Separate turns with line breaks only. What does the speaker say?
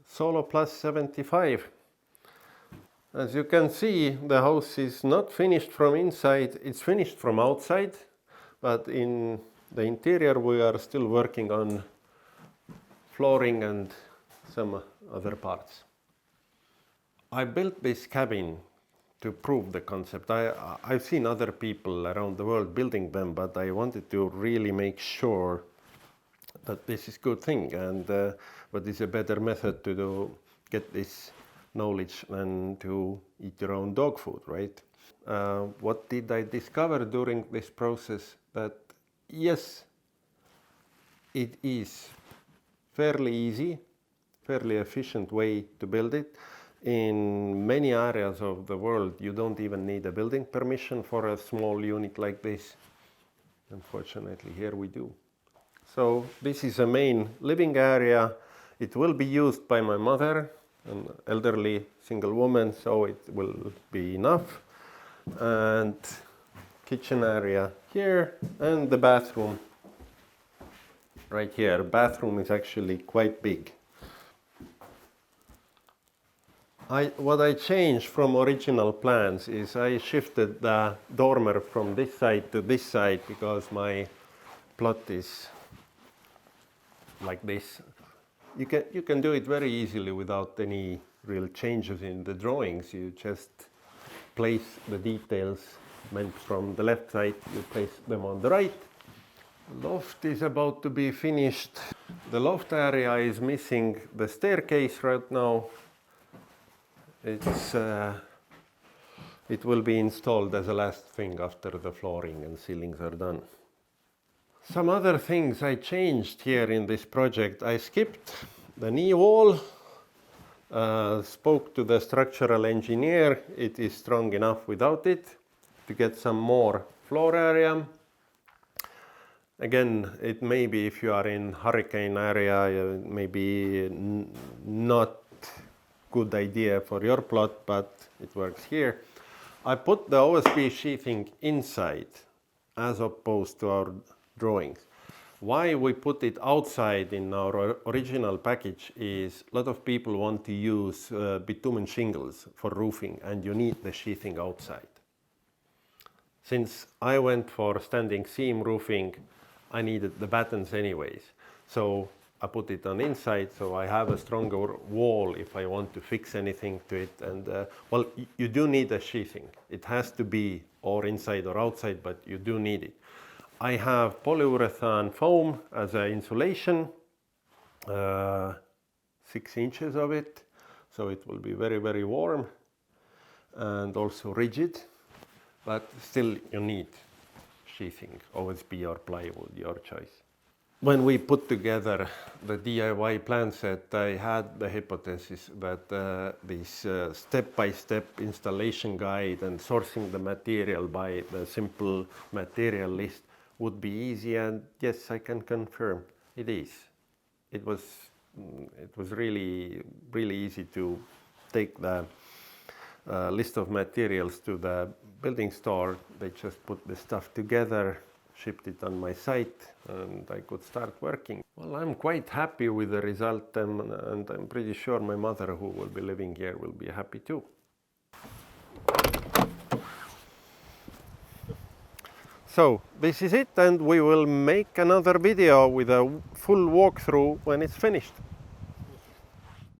Solo Plus 75. As you can see, the house is not finished from inside, it's finished from outside, but in the interior we are still working on flooring and some other parts. I built this cabin to prove the concept. I've seen other people around the world building them, but I wanted to really make sure that this is a good thing, and but it's a better method to get this knowledge than to eat your own dog food, right? What did I discover during this process? That yes, it is fairly easy, fairly efficient way to build it. In many areas of the world, you don't even need a building permission for a small unit like this. Unfortunately, here we do. So this is a main living area. It will be used by my mother, an elderly single woman, so it will be enough. And kitchen area here, and the bathroom right here. Bathroom is actually quite big. What I changed from original plans is I shifted the dormer from this side to this side because my plot is like this. You can do it very easily without any real changes in the drawings. You just place the details meant from the left side, you place them on the right. Loft is about to be finished. The loft area is missing the staircase right now. It will be installed as a last thing after the flooring and ceilings are done. Some other things I changed here in this project. I skipped the knee wall, spoke to the structural engineer. It is strong enough without it to get some more floor area. Again, it may be if you are in hurricane area, it may be not good idea for your plot, but it works here. I put the OSB sheathing inside as opposed to our drawings. Why we put it outside in our original package is a lot of people want to use bitumen shingles for roofing, and you need the sheathing outside. Since I went for standing seam roofing, I needed the battens anyways. So I put it on inside, so I have a stronger wall if I want to fix anything to it. And well, you do need a sheathing. It has to be or inside or outside, but you do need it. I have polyurethane foam as an insulation, 6 inches of it, so it will be very, very warm and also rigid, but still you need sheathing, OSB or plywood, your choice. When we put together the DIY plan set, I had the hypothesis that this step-by-step installation guide and sourcing the material by the simple material list would be easy, and yes, I can confirm it is. It was really easy to take the list of materials to the building store. They just put the stuff together, shipped it on my site, and I could start working. Well, I'm quite happy with the result, and I'm pretty sure my mother, who will be living here, will be happy too. So this is it, and we will make another video with a full walkthrough when it's finished.